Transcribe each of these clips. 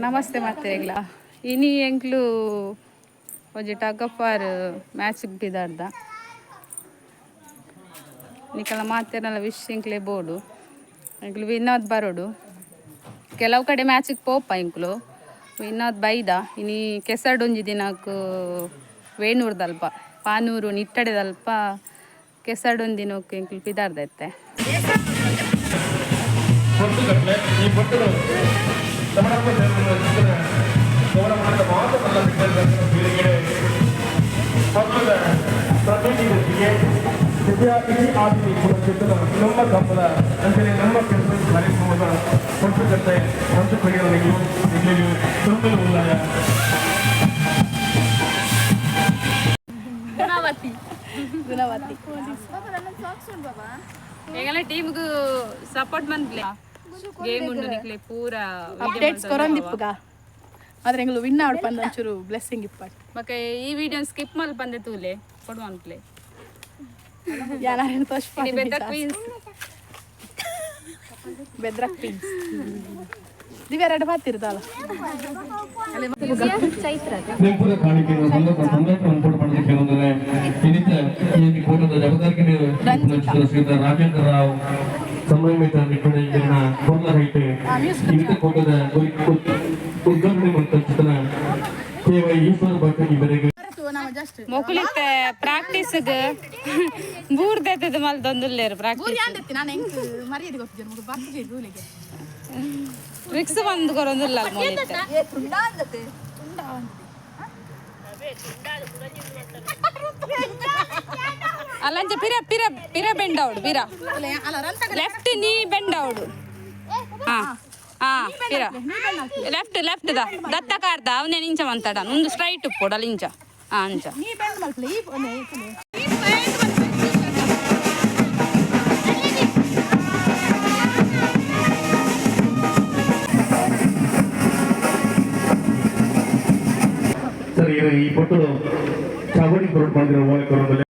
ನಮಸ್ತೆ ಮಾತ್ರೆಗ್ಲ ಇನಿ ಎಂಕ್ಲು ಒಂಜಿ ಟಗ್ ಆಫ್ ವಾರ್ ಮ್ಯಾಚ್ಗೆ ಬಿದಾರ್ದ ನಿಕಲ ಮಾತೆರ್ನಲ ವಿಶ್ ಇಂಕ್ಲೆ ಬೋಡು ಎಂಕ್ಲು ವಿನ್ನೋದ್ ಬರೋಡು ಕೆಲವು ಕಡೆ ಮ್ಯಾಚಿಗೆ ಪೋಪ ಇಂಕ್ಲು ವಿನ್ನೋದ್ ಬೈದ ಇನಿ ಕೆಸಡೊಂಜಿ ದಿನಕ್ಕೆ ವೇಣೂರ್ದಲ್ಪ ಪಾನೂರು ನಿಟ್ಟಡೆದಲ್ಪ ಕೆಸಡೊಂದು ದಿನಕ್ಕೆ ಇಂಕ್ಲು ಬಿದಾರ್ದೈತೆ ಇಡೀ ಆದಿ ನಮ್ಮ ಹಬ್ಬದ ಅಂದರೆ ನಮ್ಮ ಕೆಲಸ ಕಾರ್ಯಕ್ರಮದ ಪುಸ್ತಕತೆ ಒಂದು ಕೈಯಲ್ಲಿ ಇಲ್ಲಿ ತುಂಬಲು ಉಳ್ಳಾಯ ಗುಣವತಿ ಈಗೆಲ್ಲ ಟೀಮ್ಗೂ ಸಪೋರ್ಟ್ ಬಂದ್ಲೆ ಗೇಮ್ ಉಂಡು ನಿಕ್ಲೆ ಪೂರ ಅಪ್ಡೇಟ್ಸ್ ಕೊರೊಂದಿಪ್ಪುಗ ಆದ್ರೆ ಎಂಗ್ಲು ವಿನ್ ಆವಡ್ ಪಂದ ಒಂಚೂರು ಬ್ಲೆಸ್ಸಿಂಗ್ ಇಪ್ಪಟ್ ಮತ್ತೆ ಈ ವಿಡಿಯೋ ಸ್ಕಿಪ್ ಮಲ್ ಬಂದೆ ತೂಲೆ ಕೊಡುವ ಅಂತ್ಲೆ ಯಾರು ತೋಷ್ ಬೆದ್ರಕ್ ಕ್ವೀನ್ಸ್ ಬೆದ್ರಕ್ ಕ್ವೀನ್ಸ್ ದಿವ್ಯ ರೆಡ್ ಬಾತಿರ್ತಾಳ ಪೂರ ಕಾಣಿಕೆ ಅನ್ಪೋರ್ಟ್ ಮಾಡೋದಕ್ಕೆ ಏನಂದ್ರೆ ಇನ್ನಿತ ಈ ಕೋಟದ ಜಗದಾರ್ಕಿನ ಶ್ರೀಧರ ರಾಜೇಂದ್ರ ರಾವ್ ಸಂಭ್ರಮಿತ ನಿಟ್ಟಣೆ ಇದನ್ನ ಕೊರ್ಲ ಹೈಟ್ ಇನ್ನಿತ ಕೋಟದ ಉದ್ಘಾಟನೆ ಮತ್ತು ಚಿತ್ರಣ ಕೇವಲ ಈಶ್ವರ ಭಟ್ ಇವರಿಗೆ ಮೊಕುಲಿತ್ತೆ ಪ್ರಾಕ್ಟೀಸ್ಗೆ ಬೂರ್ದೈತದ ಮಲ್ ದೊಂದುಲ್ಲೇರು ಪ್ರಾಕ್ಟೀಸ್ ನಾನು ಹೆಂಗ್ ಮರ್ಯಾದೆ ಗೊತ್ತಿದ್ದೆ ಮಗ ಬರ್ತಿದ್ದೆ ಟ್ರಿಕ್ಸ್ ಬಂದು ಕೊರೊಂದಿಲ್ಲ ಮೊಲಿತ್ತೆ ಅಲ್ಲಂಚ ಪಿರ ಪಿರ ಪಿರ ಬೆಂಡ್ ಅವಡು ಪಿರ ಲೆಫ್ಟ್ ನೀ ಬೆಂಡ್ ಅವಡು ಹಾ ಹಾ ಪಿರ ಲೆಫ್ಟ್ ಲೆಫ್ಟ್ ದತ್ತ ಕಾರ್ದ ಅವನೇ ನಿಂಚ ಮಂತಾಡ ಒಂದು ಸ್ಟ್ರೈಟ್ ಉಪ್ಪೋಡು ಅಲ್ಲಿ ಇಂಚ ಹಾ ಅಂಚ ಸರಿ ಈ ಪೊಟ್ಟು ಚಾವಡಿ ಕೊರಡು ಬಂದಿರೋ ಓಲೆ ಕೊರಡಲ್ಲಿ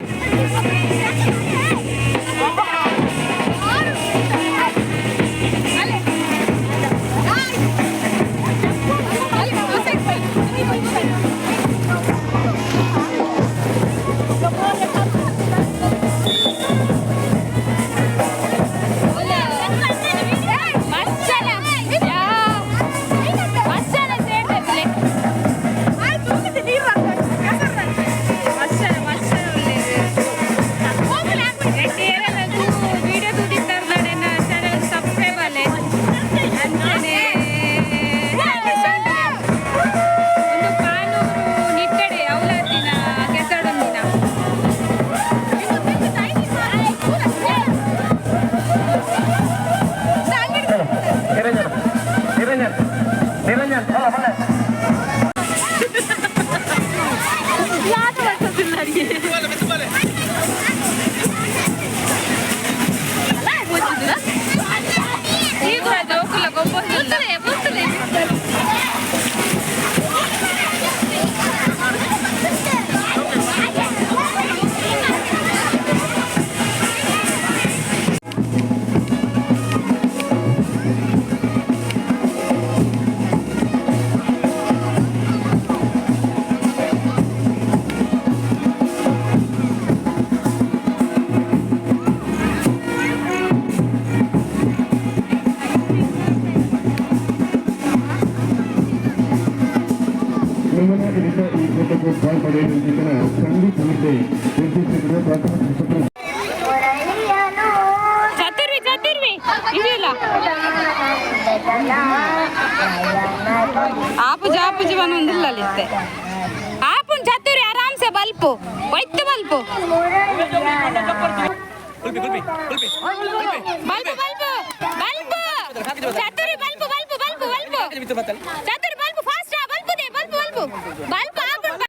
आपु जापु जीवन ಒಂದಿಲ್ಲಲಿತ್ತೆ ಆಪುನ್ ಚತುರಿ ಆರಾಮ್ ಸೆ ಬಲ್ಪು ಒಯ್ತು ಬಲ್ಪು ಬಲ್ಪು ಬಲ್ಪು ಬಲ್ಪು ಚತುರಿ ಬಲ್ಪು ಬಲ್ಪು ಬಲ್ಪು ಬಲ್ಪು ಚತುರಿ ಬಲ್ಪು ಫಾಸ್ಟ್ ಬಲ್ಪು ದೇ ಬಲ್ಪು ಬಲ್ಪು ಬಲ್ಪು ಆಪುನ್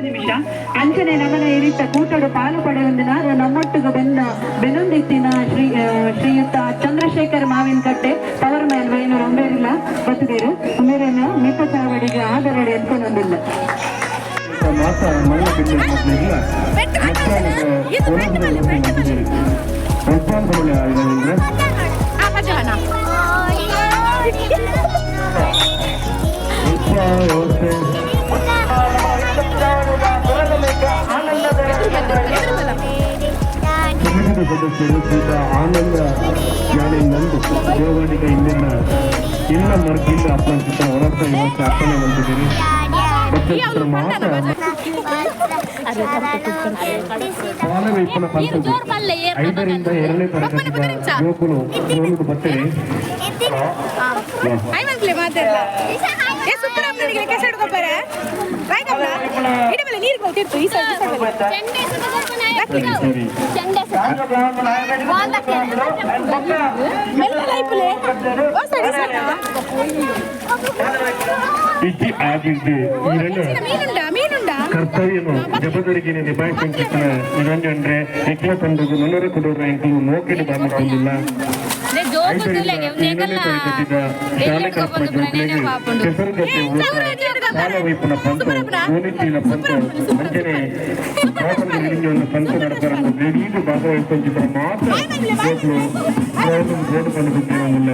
ನಿಮಿಷ ಅಂಚನೆ ನಮನ ಇರಿತ ಕೂಟಡು ಪಾಲು ಪಡೆಯೊಂದಿನಾರು ನಮ್ಮೊಟ್ಟಿಗೆ ಬೆನೊಂದಿತ್ತಿನ ಶ್ರೀಯುತ ಚಂದ್ರಶೇಖರ್ ಮಾವಿನಕಟ್ಟೆ ಪವರ್ ಮ್ಯಾನ್ ವೈನೂರು ಒಂಬೇರಿಲ್ಲ ಬತ್ತದೇರು ಉಮೇರನ ಮಿತ್ತ ಚಾವಡಿಗೆ ಆದರಡೆ ಎತ್ಕೊಂಡೊಂದಿಲ್ಲ ಸದಸ್ಯರು ಶ್ರೀತ ಆನಂದ ಜ್ಞಾನಿ ನಂದು ದೇವನಿಗೆ ಇಂದಿನ ಇಲ್ಲ ಮರ್ಗಿಲ್ಲ ಅಪ್ಪನ ಚಿತ್ರ ಹೊರತ ಇವತ್ತು ಅಪ್ಪನೆ ಬಂದಿದ್ದೀರಿ ಚಿತ್ರ ಮಾತ್ರ ಬಾಲವೈಪನ ಪಂಥದ್ದು 5ರಿಂದ 2ನೇ ತರಗತಿಯ ಯುವಕರು ಸೋಲುದು ಬರ್ತೇನೆ ಇಜ್ಜಿ ಆಗಿದ್ದು ಕರ್ತವ್ಯನು ಜಬದರಿಗೆ ನಿಭಾಯಿಸಿನ ಇದೊಂದ್ರೆ ಹೆಗ್ಲ ತಂಡದು ನನ್ನರ ಕೊಡೋರ ಎಂಕಲು ನೋಕಿನ ಬಾಮಿಕೊಂಡಿಲ್ಲ ಶಾಲೆ ಕಲ್ಪನೆ ಕೆಸರುಗಟ್ಟೆ ಊಟ ಬಾಲವೈಪನ ಪಂತ ಓನಿತ್ತಿನ ಪಂತ ಅಂಜನೆ ಬಾಬಂದು ಇಳಿಂಜೊಂದು ಪಂತ ನಡಪರನ್ನು ಬೇಡೀದು ಭಾಗವಹಿಸಿದ ಮಾತ್ರ ಗೋಡು ಕಂಡುಬಿಟ್ಟಿರೋದಿಲ್ಲ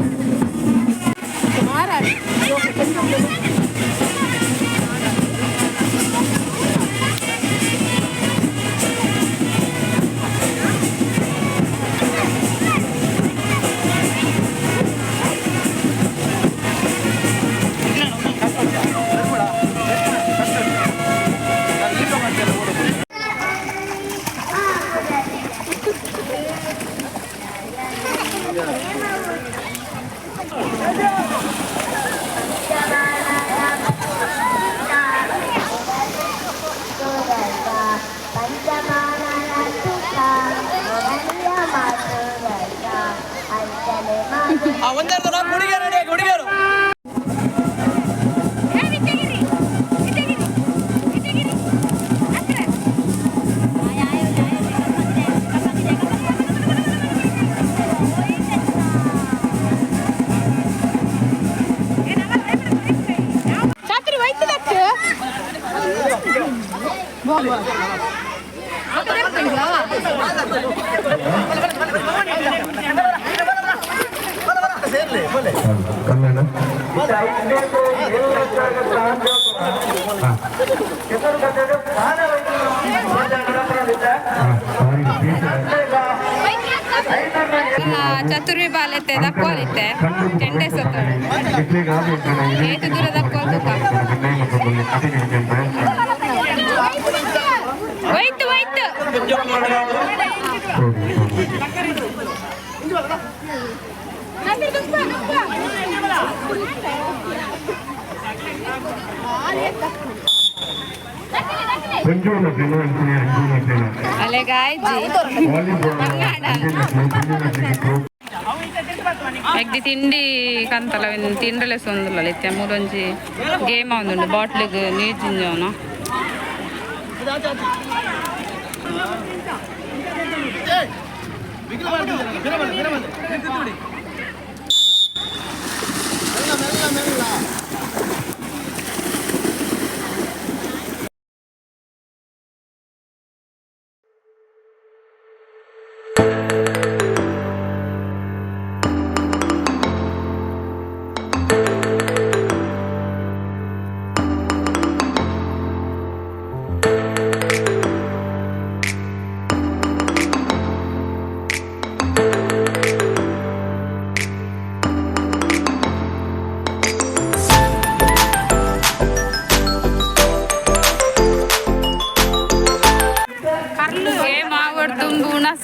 ಕಲ್ಯಾಣ ಚತುರ್ವಿ ಬಾಲೈತೆ ದಕ್ಕೋಲಿತ್ತೆ ಚೆಂಡೆ ಸತ್ತ ಏತು ದೂರ ದಕ್ಕೋಲ್ಕ ಹೋಯ್ತು ಹೋಯ್ತು ಅಲೆ ಗಾಯ್ಜಿ ಎಗ್ದಿ ತಿಂಡಿ ಕಂತಲ್ಲ ತಿಂಡ್ರಲೆ ಸೊಂದುಲ್ಲ ಇತ್ತೆ ಮೂರೊಂಜಿ ಗೇಮ್ ಒಂದುಂಡು ಬಾಟ್ಲಿಗೆ ನೀರು ಜಿಂಜವನ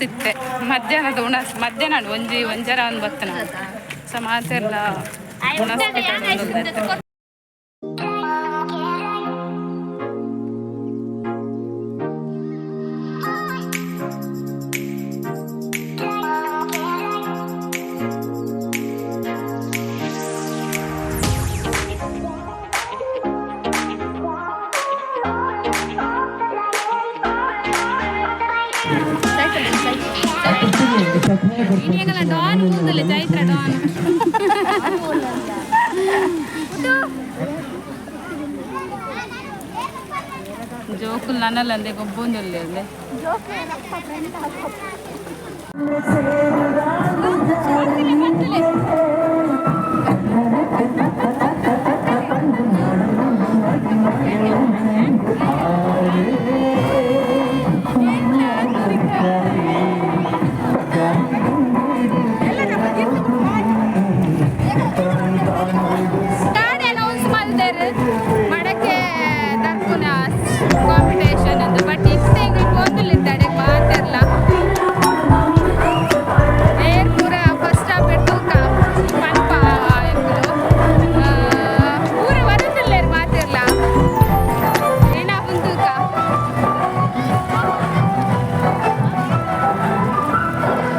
ಸಿತ್ತೆ ಮಧ್ಯಾಹ್ನದ ಮಧ್ಯಾಹ್ನ ಒಂಜರ ಒಂದು ಬತ್ತನ ಸೊ ಮಾತೆಲ್ಲ ಇನಿಯಂಗಲ ಡಾನ್ ಕೂದಲೆ ಚೈತ್ರ ಡಾನ್ ಜೋಕುಲ್ ನನ್ನಲ್ಲಂದೆ ಗೊಬ್ಬೊಂದುಲ್ಲೆ ಅಂದೆ ಮಡಕೆ ದರ್ಪುನ ಕಾಂಪಿಟೇಷನ್ ಅಂತ ಬಟ್ ಇಷ್ಟೇ ಗೊಂದಲಿದ್ದಾಡೆ ಮಾತಿರಲ್ಲ ಏರ್ ಪೂರ ಫಸ್ಟ್ ಹಾಫ್ ತೂಕ ಪಂಪ ಪೂರ ಬರುತ್ತಿಲ್ಲ ಮಾತಿರಲ್ಲ ಏನ ತೂಕ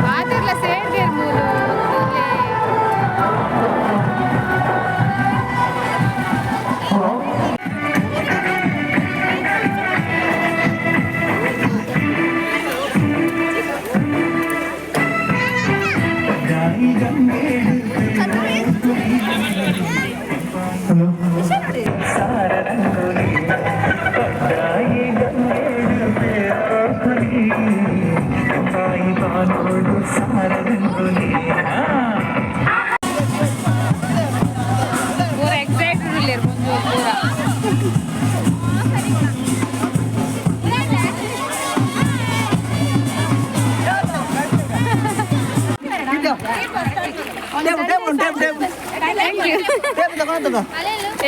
ಮಾತಿರಲ್ಲ ಸೇರ್ಗೆ ಮೂರು पूरा एक्साइटेड ले मुझे पूरा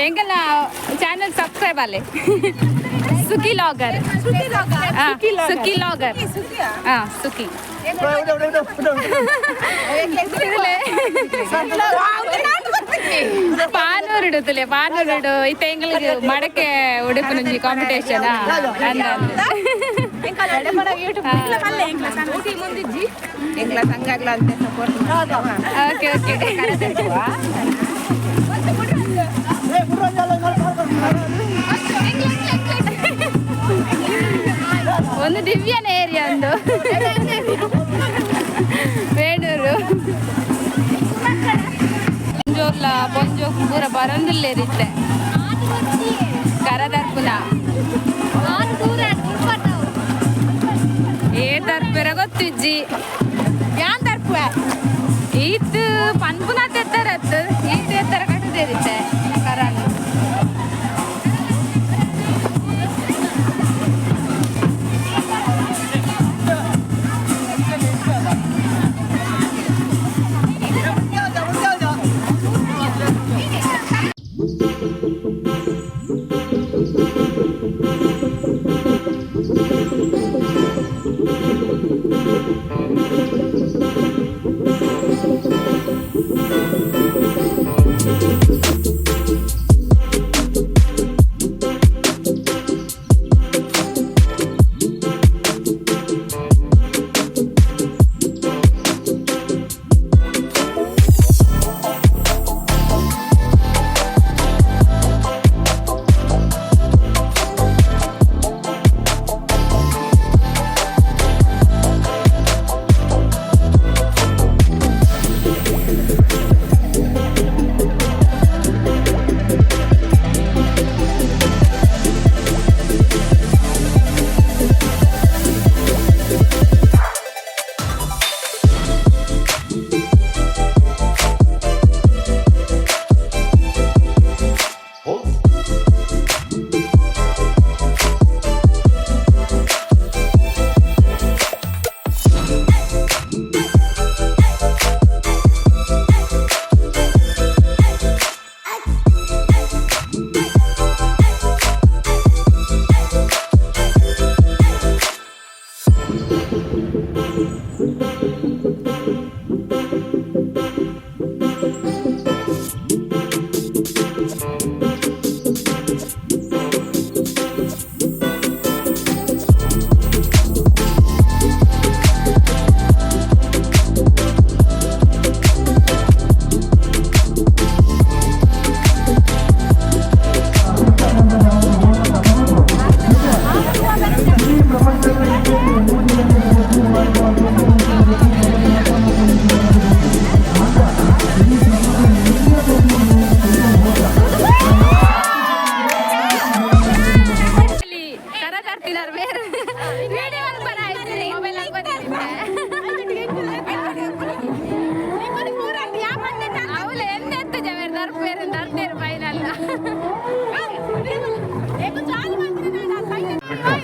ಎಂಗಲ ಚಾನೆಲ್ ಸಬ್ಸ್ಕ್ರೈಬ್ ಅಲ್ಲೇ ಸುಕಿ ಲಾಗರ್ ಸುಕಿ ಲಾಗರ್ ಹಾಂ ಸುಕಿ ಪಾನೂರಿಡುತ್ತಲೆ ಪಾನೂರಿಡು ಇತ್ತ ಎಂಗಳಿಗೆ ಮಡಕೆ ಉಡುಪು ನುಂಜಿ ಕಾಂಪಿಟೇಷನ್ ಓಕೆ ಓಕೆ ಒಂದು ದಿವ್ಯನ ಏರಿಯಾ ಒಂದು ಬೇಡೂರು ಪೊಂಜೋರ್ಲ ಪೊಂಜೋಕ್ ಪೂರ ಬರಂದಿಲ್ಲೇರಿತ್ತೆ ಕರದರ್ಪುನ ಏ ತರ್ಪೆರ ಗೊತ್ತಿಜ್ಜಿ ಯಾನ್ ತರ್ಪು ಈತ್ ಪನ್ಪುನ ತೆತ್ತರತ್ತು ಈತ್ ಎತ್ತರ ಕಟ್ಟದಿರುತ್ತೆ ಕರನ್ನು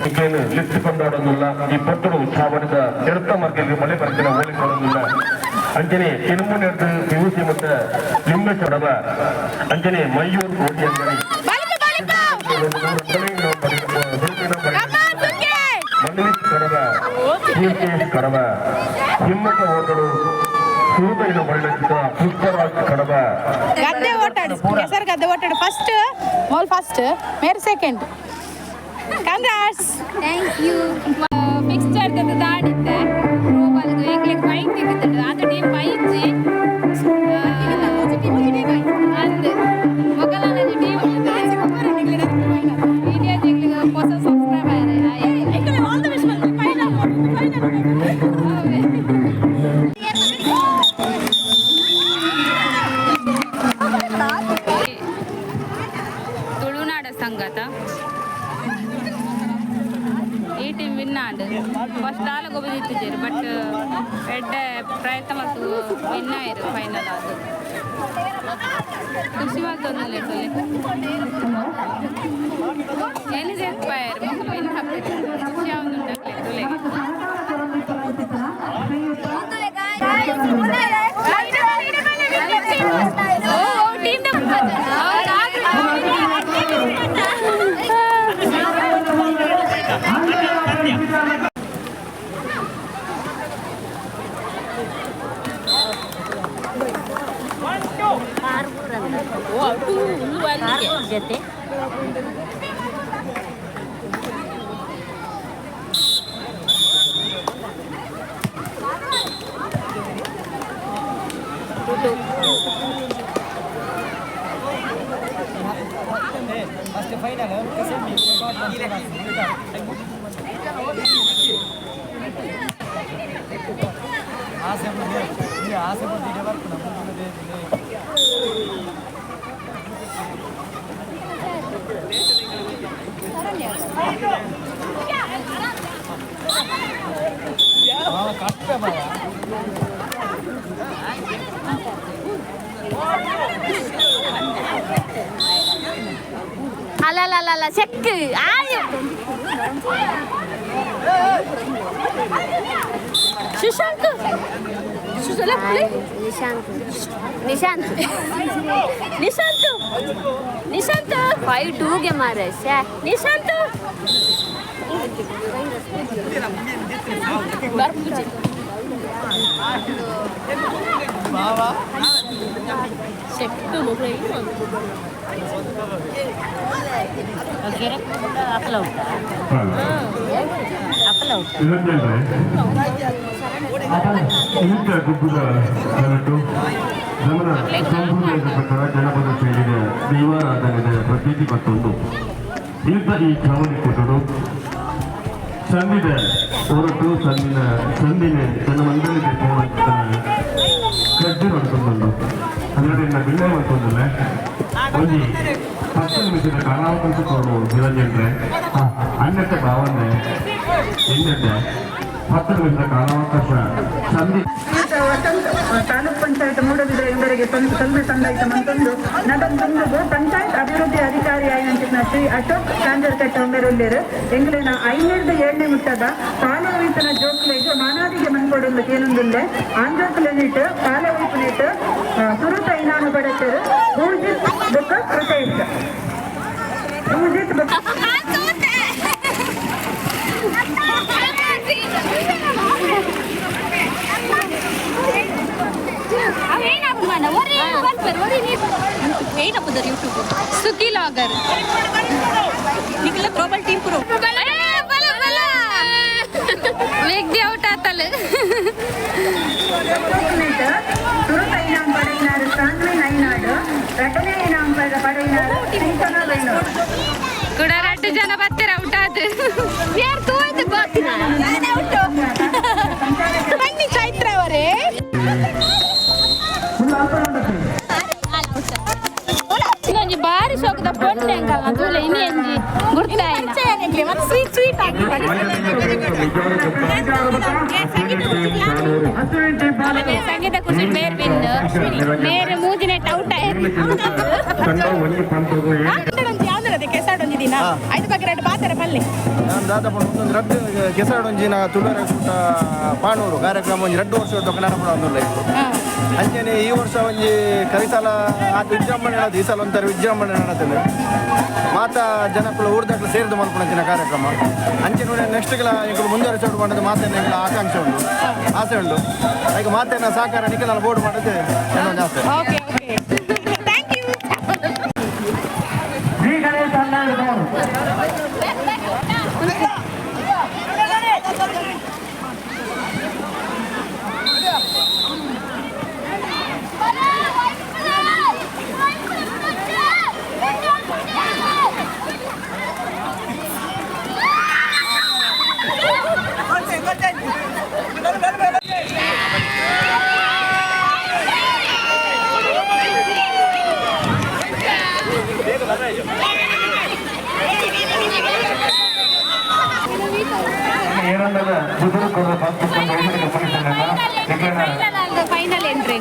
ಈಗೇನು ಲಿಫ್ಟ್ ಕೊಂಡಾಡೋದಿಲ್ಲ ಈ ಪೊಟ್ಟರು ಚಾವಣದ ಎರ್ತ ಮಾರ್ಗಕ್ಕೆ ಮಳೆ ಬರ್ತಿನ ಹೋಲಿಕೊಳ್ಳೋದಿಲ್ಲ ಅಂಜನೆ ಇನುಮು ನೆರೆದು ಪಿಯುಸಿ ಮತ್ತೆ ಲಿಂಗ ಚೊಡವ ಅಂಜನೆ ಮಯೂರ್ ಕೋಟಿ ಅಂಗಡಿ ಮನವಿಸ್ ಕಡವ ಕೀರ್ತಿಯೇಶ್ ಕಡವ ಹಿಮ್ಮತ ಓಟಡು ಸೂತೈನ ಬಳ್ಳಚಿತ ಪುಷ್ಪರಾಜ್ ಕಡವ ಗದ್ದೆ ಓಟಾಡು ಹೆಸರು ಗದ್ದೆ ಓಟಾಡು ಫಸ್ಟ್ ಮೋಲ್ ಫಸ್ಟ್ ಮೇರೆ second congrats thank you picture ದಾಡಿದ್ದೆ ರೂಪಲ್ಗೆ ಏಕ್ಲೆ ಫೈಟ್ ತೆಗಿತಿದ್ರು ಅದು ಟೀಮ್ ಪೈಜಿ ಅಂದು ಮೊಗಲನ ಟೀಮ್ ವಿಡಿಯೋ ತೆಗಿಲಿಗೆ ಹೊಸ subscriber all the best final ತುಳುನಾಡ ಸಂಗತ ಈ ಟೀಮ್ ವಿನ್ ಆಂಡ್ ಫಸ್ಟ್ ಆಲ ಗೊಬ್ಬದಿತ್ತಿದ್ದೀರಿ ಬಟ್ ಎಡ್ಡ ಪ್ರಯತ್ನ ಮತ್ತು ವಿನ್ ಆಯಿರು ಫೈನಲ್ ಅದು ಖುಷಿ ಮಾಡ್ತೊಂದಿಲ್ಲ ಎಲ್ಲಿದೆ ಎನ್ಸ್ಪೈರ್ ಮಕ್ಕಳು ವಿನ್ ಆಗ್ತದೆ ಖುಷಿ ಆಗುಂಟಾಗ್ಲಿ ತುಲೆಗೆ ಜೊತೆ ಅಲ್ಲ ಚೆಕ್ ಆಯು ಸುಶಾಂತ್ ನಿಶಾಂತ್ ನಿಶಾಂತ್ 5-2ಗೆ ಮಾರ ನಿಶಾಂತ್ ಇಂಥ ಗುಬ್ಬದ ಹೊರಟು ಗಮನ ಸಂಪೂರ್ಣ ಪ್ರಕಾರ ಜನಪದ ಶೈಲಿಯ ದೈವಾರಾಧನೆಯ ಪ್ರತೀತಿ ಮತ್ತೊಂದು ಇಂಥ ಈ ಚಾವಣಿ ಕೊಟ್ಟರು ಸಂದಿದ ಹೊರಟು ಸಂದಿನ ತನ್ನ ಮಂಡಳಿಗೆ ಗಡ್ಡೆ ಮಾಡ್ಕೊಂಡು ಅದರಿಂದ ಬಿಲ್ಲೆ ಮಾಡ್ಕೊಂಡಲ್ಲ ಒಂದು 10 ನಿಮಿಷದ ಕಾಲಾವಕಾಶ ಕೊಡು ನಿರಂಜನ್ರೆ ಅನ್ಯತೆ ಭಾವನೆ ಇನ್ನತೆ 10 ನಿಮಿಷದ ಕಾಲಾವಕಾಶ ಸಂಧಿ ತಾಲೂಕ್ ಪಂಚಾಯತ್ ಮೂಡಬಿದ್ರೆ ಇವರಿಗೆ ಸಂಘ ಸಂದಾಯಿತ ಮಂತೊಂದು ನಡಂದು ಪಂಚಾಯತ್ ಅಭಿವೃದ್ಧಿ ಅಧಿಕಾರಿ ಆಯ್ನಂಚಿನ ಶ್ರೀ ಅಶೋಕ್ ಕಾಂಜರ್ಕಟ್ಟ ಉಮ್ಮೆರುಳ್ಳೇರು ಎಂಗ್ಲಿನ 5-7 ಮುಟ್ಟದ ಪಾಲವೀಪನ ಜೋಕ್ಲೆಗೆ ಮಾನಾದಿಗೆ ಮನ್ಕೊಡೊಂದು ಕೇಳೊಂದುಲ್ಲೆ ಆಂಜೋಕ್ಲೆನಿಟ್ ಪಾಲವೀಪನಿಟ್ ಸುರುತ ಇನಾನು ಪಡೆತರು ಭೂಜಿತ್ ಬುಕ್ಕ ಪ್ರತೇಶ್ ಭೂಜಿತ್ ಬುಕ್ಕ सुकी लॉगर निकला ग्लोबल टीम प्रो वेग दे आउट आतल ಸುರುತ ಇನಾಮ್ ಪಡೆಯಿನಾರು ಸಾಂಗ್ಲಿ ನೈನಾಡು ರಟನೆ ಇನಾಮ್ ಪಡೆಯಿನಾರು ಸಿಂಚನ ಬೇನೂರು ಕೂಡ 2 ಜನ ಬರ್ತಾರೆ ಔಟ್ ಆದ ಯಾರು ತೋಯ್ತು ಗೊತ್ತಿಲ್ಲ ಬನ್ನಿ ಚೈತ್ರ ಅವರೇ ಇನ್ನೊಂದು ಬಾರಿ ಶೋಕದ ಪೊಣ್ಣೆ ಅಂಕಲ್ ತೂಲೆ ಇನ್ನೇಂಜಿ ಗುರ್ತಾಯಿನ ಸ್ವೀಟ್ ಸ್ವೀಟ್ ಆಗಿ ಸಂಗೀತ ಖುಷಿ ಮೇರ್ ಬಿಂದು ಮೇರೆ ಮೂಜಿನ ಔಟ್ ಆಯ್ತು ಅದಕ್ಕೆ ಕೆಸಾಡೊಂದಿದ್ದೀನ ಐದು ಬಗ್ಗೆ ರೆಡ್ ಬಾತಾರೆ ಪಲ್ಲೆ ನಾನು ದಾದಾಪ ಒಂದೊಂದು ರಡ್ಡು ಕೆಸರೊಂಜಿನ ತುಳುವರ ಕೂಟ ಪಾಣೂರು ಕಾರ್ಯಕ್ರಮ ಒಂಜಿ 2 ವರ್ಷ ಕನ್ನಡ ಒಂದು ಅಂಚನೆ ಈ ವರ್ಷ ಒಂಜಿ ಕವಿತಾಲ ಅದು ವಿಜೃಂಭಣೆ ನಡೆದು ಈ ಸಲ ಒಂಥರ ವಿಜೃಂಭಣೆ ನಡೆದಿದೆ ಮಾತಾ ಜನಕ್ಕಳು ಊರ್ದಾಕ್ಲು ಸೇರಿದು ಮಲ್ಪುಣಂಚಿನ ಕಾರ್ಯಕ್ರಮ ಅಂಚೆ ನೆಕ್ಸ್ಟ್ಗೆಲ್ಲ ಈಗ ಮುಂದುವರಿಸೋಡು ಮಾಡೋದು ಮಾತೇನ ಆಕಾಂಕ್ಷೆ ಉಂಟು ಆಸೆ ಉಂಟು ಈಗ ಮಾತೇನ ಸಹಕಾರ ನಿಖಿಲ ಬೋರ್ಡ್ ಮಾಡೋದು ಏನೊಂದು ಆಸೆ. Okay okay thank you. Final entry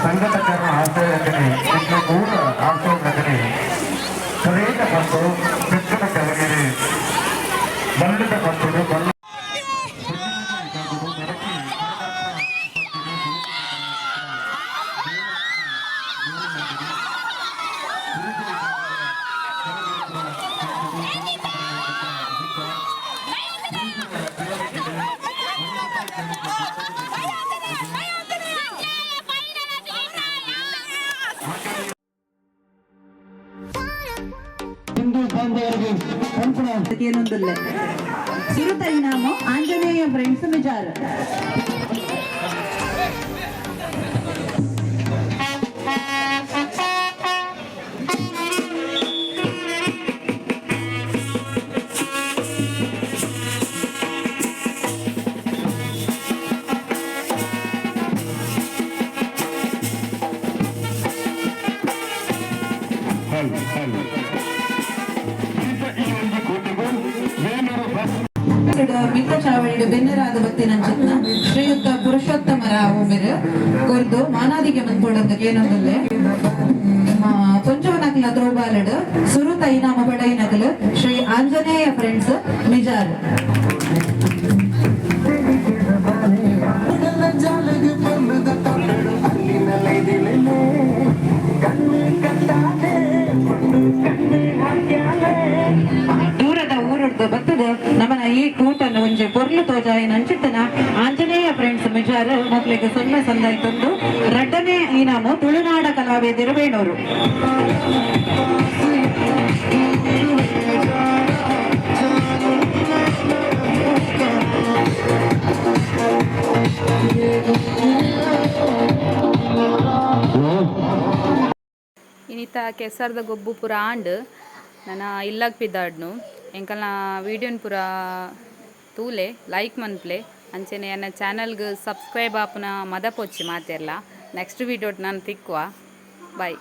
ಸಂಘಟಕರ ಆಶ್ರಯ ರಚನೆ ಕೂಡ ಆಶ್ರಯ ರಚನೆ ಕರೇಟ ಮತ್ತು ಬೆಕ್ಕದ ಕೆಳಗಡೆ ಬಂಡಿತ ಪಟ್ಟರು ಏನೊಂದಿಲ್ಲ ಸಿರುತೈ ನಾಮ ಆಂಜನೇಯ ಫ್ರೆಂಡ್ಸ್ ಮಿಜಾರ್ ಮಿತ್ತ ಚಾವಡಿಯ ಬೆನ್ನರಾದ ಭಕ್ತಿನಂಚಿತ್ನ ಶ್ರೀಯುತ ಪುರುಷೋತ್ತಮ ರಾವ್ ಮೇರು ಕೊರ್ದು ಮಾನಾದಿಗೆ ಮಂತ್ಕೊಡಂತ ಏನೊಂದಲ್ಲೇ ಪೊಂಚವನಕಲ ತ್ರೋಬಾಲಡ್ ಸುರು ತೈನಾಮ ಬಡೈನಕಲ್ ಶ್ರೀ ಆಂಜನೇಯ ಫ್ರೆಂಡ್ಸ್ ಮಿಜಾರ್ ದೂರದ ಊರದ್ದು ಬತ್ತದ ನಮ್ಮನ ಈ ಕೂಟನ ಒಂಜಿ ಪೊರ್ಲು ತೋಜಾಯಿನ ಅಂಚಿತ್ತನ ಆಂಜನೇಯ ಫ್ರೆಂಡ್ಸ್ ಮಿಜಾರ್ ಮಕ್ಳಿಗೆ ಸೊನ್ನೆ ಸಂದಾಯ್ತಂದು ರಡ್ಡನೇ ಈನಾಮು ತುಳುನಾಡ ಕಲಾವಿದರು ಬೇಣೂರು ಇನ್ನಿತ ಕೆಸರ್ದ ಗೊಬ್ಬು ಪೂರ ಆಂಡ್ ನಾನು ಇಲ್ಲಾಗ ಪಿದ್ದಾಡ್ನು ಎಂಕಲ್ನ ವೀಡಿಯೋನ್ ಪೂರ ತೂಲೆ ಲೈಕ್ ಮನ್ಪ್ಲೆ ಅಂಚೆನೆ ನನ್ನ ಚಾನಲ್ಗೆ ಸಬ್ಸ್ಕ್ರೈಬ್ ಆಪುನ ಮದ ಪೊಚ್ಚಿ ಮಾತೆರ್ಲ ನೆಕ್ಸ್ಟ್ ವೀಡಿಯೋಟ್ ನಾನು ತಿಕ್ಕುವ ಬಾಯ್.